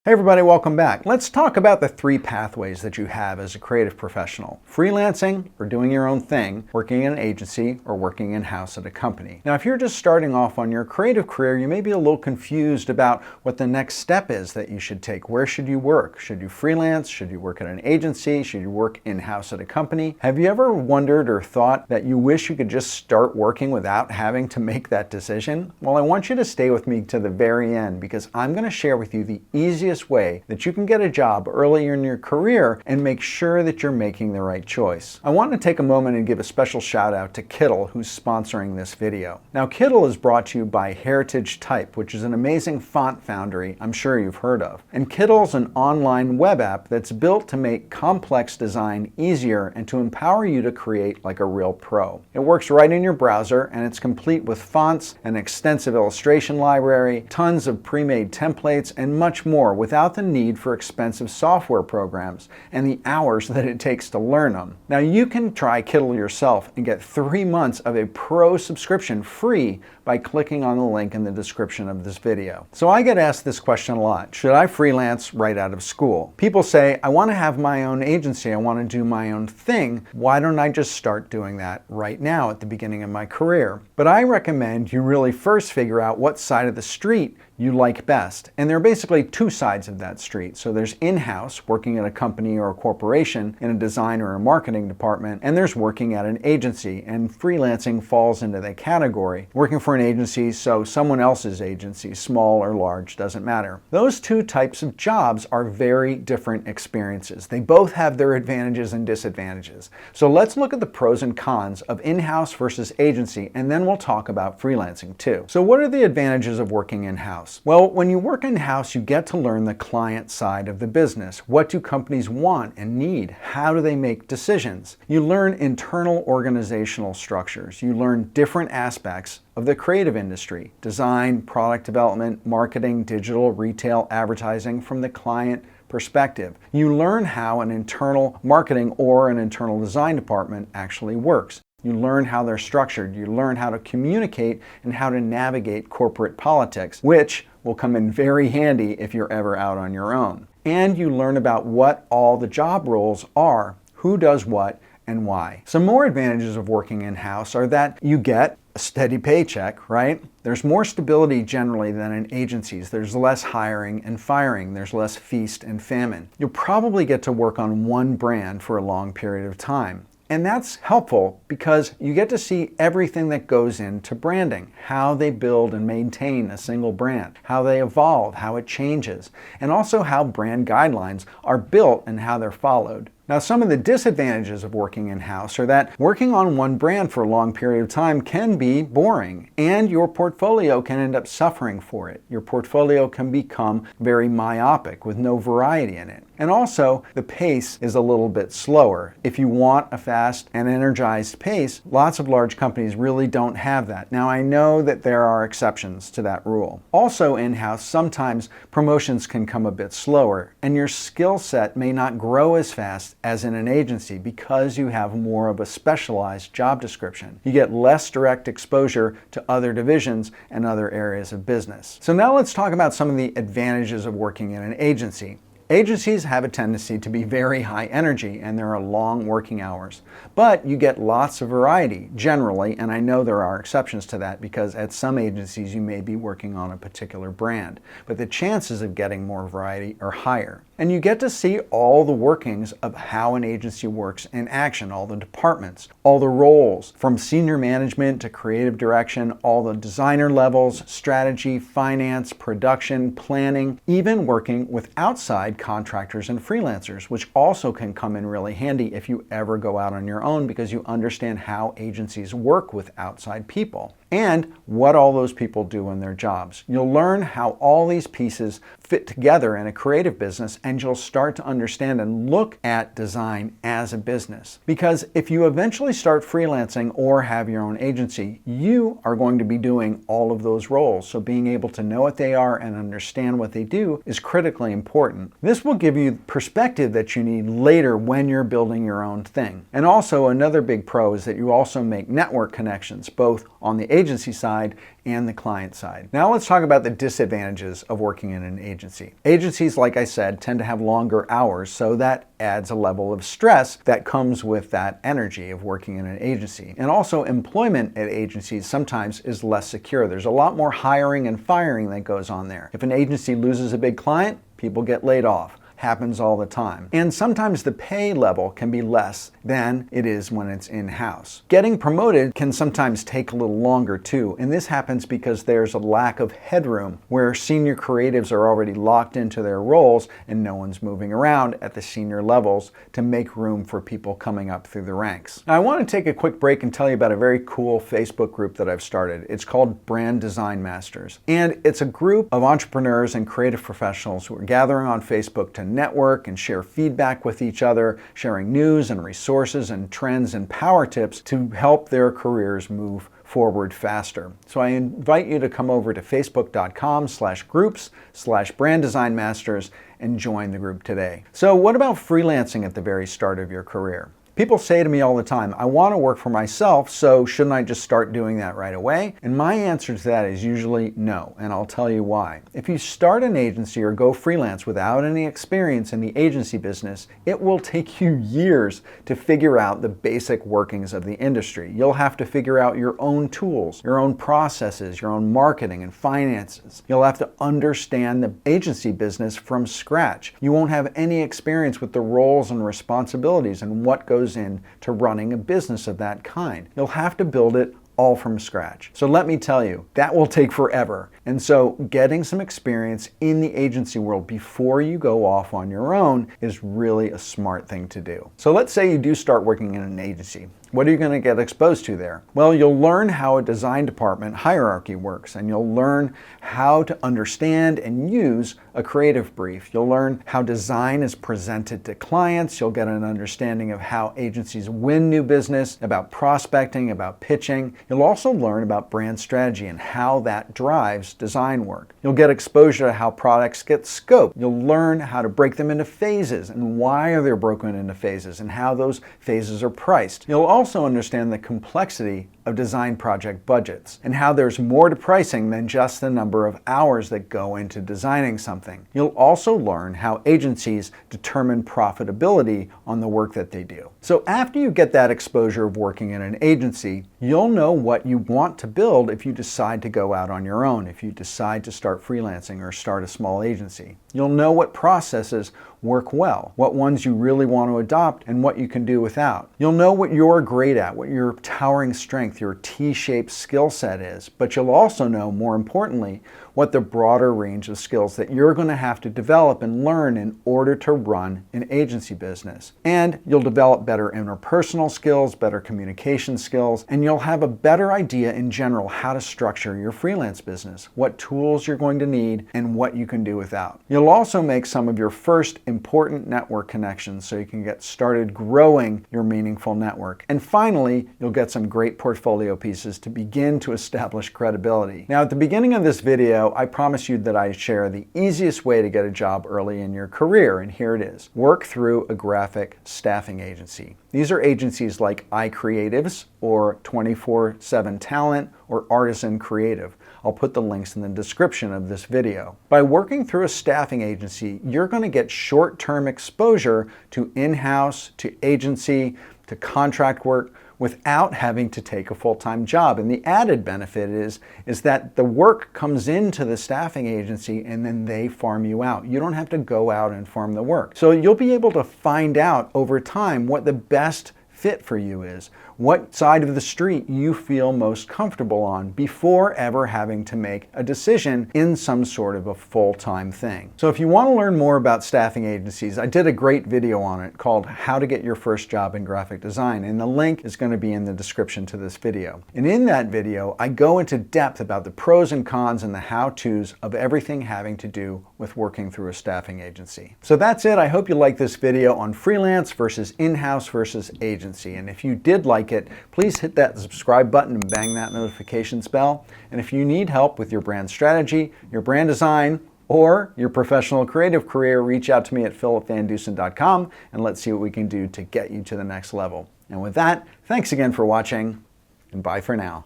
Hey everybody, welcome back. Let's talk about the three pathways that you have as a creative professional: freelancing, or doing your own thing, working in an agency, or working in-house at a company. Now, if you're just starting off on your creative career, you may be a little confused about what the next step is that you should take. Where should you work? Should you freelance? Should you work at an agency? Should you work in-house at a company? Have you ever wondered or thought that you wish you could just start working without having to make that decision? Well, I want you to stay with me to the very end, because I'm going to share with you the easiest way that you can get a job earlier in your career and make sure that you're making the right choice. I want to take a moment and give a special shout out to Kittl, who's sponsoring this video. Now, Kittl is brought to you by Heritage Type, which is an amazing font foundry I'm sure you've heard of. And Kittl's an online web app that's built to make complex design easier and to empower you to create like a real pro. It works right in your browser, and it's complete with fonts, an extensive illustration library, tons of pre-made templates, and much more, without the need for expensive software programs and the hours that it takes to learn them. Now, you can try Kittl yourself and get 3 months of a pro subscription free by clicking on the link in the description of this video. So I get asked this question a lot: should I freelance right out of school? People say, I want to have my own agency, I want to do my own thing. Why don't I just start doing that right now at the beginning of my career? But I recommend you really first figure out what side of the street you like best. And there are basically two sides of that street. So there's in-house, working at a company or a corporation in a design or a marketing department, and there's working at an agency, and freelancing falls into that category. Working for an agency, so someone else's agency, small or large, doesn't matter. Those two types of jobs are very different experiences. They both have their advantages and disadvantages. So let's look at the pros and cons of in-house versus agency, and then we'll talk about freelancing too. So what are the advantages of working in-house? Well, when you work in-house, you get to learn the client side of the business. What do companies want and need? How do they make decisions? You learn internal organizational structures. You learn different aspects of the creative industry: design, product development, marketing, digital, retail, advertising, from the client perspective. You learn how an internal marketing or an internal design department actually works. You learn how they're structured. You learn how to communicate and how to navigate corporate politics, which will come in very handy if you're ever out on your own. And you learn about what all the job roles are, who does what, and why. Some more advantages of working in-house are that you get a steady paycheck, right? There's more stability generally than in agencies. There's less hiring and firing. There's less feast and famine. You'll probably get to work on one brand for a long period of time. And that's helpful because you get to see everything that goes into branding: how they build and maintain a single brand, how they evolve, how it changes, and also how brand guidelines are built and how they're followed. Now, some of the disadvantages of working in-house are that working on one brand for a long period of time can be boring, and your portfolio can end up suffering for it. Your portfolio can become very myopic with no variety in it. And also, the pace is a little bit slower. If you want a fast and energized pace, lots of large companies really don't have that. Now, I know that there are exceptions to that rule. Also, in-house, sometimes promotions can come a bit slower, and your skill set may not grow as fast as in an agency because you have more of a specialized job description. You get less direct exposure to other divisions and other areas of business. So now let's talk about some of the advantages of working in an agency. Agencies have a tendency to be very high energy, and there are long working hours. But you get lots of variety, generally, and I know there are exceptions to that because at some agencies you may be working on a particular brand. But the chances of getting more variety are higher. And you get to see all the workings of how an agency works in action, all the departments, all the roles, from senior management to creative direction, all the designer levels, strategy, finance, production, planning, even working with outside contractors and freelancers, which also can come in really handy if you ever go out on your own because you understand how agencies work with outside people and what all those people do in their jobs. You'll learn how all these pieces fit together in a creative business, and you'll start to understand and look at design as a business. Because if you eventually start freelancing or have your own agency, you are going to be doing all of those roles. So being able to know what they are and understand what they do is critically important. This will give you perspective that you need later when you're building your own thing. And also, another big pro is that you also make network connections, both on the agency side and the client side. Now let's talk about the disadvantages of working in an agency. Agencies, like I said, tend to have longer hours, so that adds a level of stress that comes with that energy of working in an agency. And also, employment at agencies sometimes is less secure. There's a lot more hiring and firing that goes on there. If an agency loses a big client, people get laid off. Happens all the time. And sometimes the pay level can be less than it is when it's in-house. Getting promoted can sometimes take a little longer too, and this happens because there's a lack of headroom where senior creatives are already locked into their roles and no one's moving around at the senior levels to make room for people coming up through the ranks. Now, I want to take a quick break and tell you about a very cool Facebook group that I've started. It's called Brand Design Masters, and it's a group of entrepreneurs and creative professionals who are gathering on Facebook to network and share feedback with each other, sharing news and resources and trends and power tips to help their careers move forward faster. So I invite you to come over to facebook.com/groups/branddesignmasters and join the group today. So what about freelancing at the very start of your career? People say to me all the time, I want to work for myself, so shouldn't I just start doing that right away? And my answer to that is usually no, and I'll tell you why. If you start an agency or go freelance without any experience in the agency business, it will take you years to figure out the basic workings of the industry. You'll have to figure out your own tools, your own processes, your own marketing and finances. You'll have to understand the agency business from scratch. You won't have any experience with the roles and responsibilities and what goes into running a business of that kind. You'll have to build it all from scratch. So let me tell you, that will take forever. And so getting some experience in the agency world before you go off on your own is really a smart thing to do. So let's say you do start working in an agency. What are you going to get exposed to there? Well, you'll learn how a design department hierarchy works, and you'll learn how to understand and use a creative brief. You'll learn how design is presented to clients. You'll get an understanding of how agencies win new business, about prospecting, about pitching. You'll also learn about brand strategy and how that drives design work. You'll get exposure to how products get scoped. You'll learn how to break them into phases and why are they broken into phases and how those phases are priced. You'll also understand the complexity of design project budgets and how there's more to pricing than just the number of hours that go into designing something. You'll also learn how agencies determine profitability on the work that they do. So after you get that exposure of working in an agency, you'll know what you want to build if you decide to go out on your own, if you decide to start freelancing or start a small agency. You'll know what processes work well, what ones you really want to adopt, and what you can do without. You'll know what you're great at, what your towering strength, your T-shaped skill set is, but you'll also know, more importantly, what the broader range of skills that you're going to have to develop and learn in order to run an agency business. And you'll develop better interpersonal skills, better communication skills, and you'll have a better idea in general how to structure your freelance business, what tools you're going to need, and what you can do without. You'll also make some of your first important network connections so you can get started growing your meaningful network. And finally, you'll get some great portfolio pieces to begin to establish credibility. Now, at the beginning of this video, I promised you that I'd share the easiest way to get a job early in your career, and here it is. Work through a graphic staffing agency. These are agencies like iCreatives or 24/7 Talent or Artisan Creative. I'll put the links in the description of this video. By working through a staffing agency, you're going to get short-term exposure to in-house, to agency, to contract work without having to take a full-time job. And the added benefit is that the work comes into the staffing agency and then they farm you out. You don't have to go out and farm the work. So you'll be able to find out over time what the best fit for you is, what side of the street you feel most comfortable on before ever having to make a decision in some sort of a full-time thing. So if you want to learn more about staffing agencies, I did a great video on it called How to Get Your First Job in Graphic Design, and the link is going to be in the description to this video. And in that video, I go into depth about the pros and cons and the how-tos of everything having to do with working through a staffing agency. So that's it. I hope you liked this video on freelance versus in-house versus agency. And if you did like it, please hit that subscribe button and bang that notifications bell. And if you need help with your brand strategy, your brand design, or your professional creative career, reach out to me at philipvandusen.com and let's see what we can do to get you to the next level. And with that, thanks again for watching, and bye for now.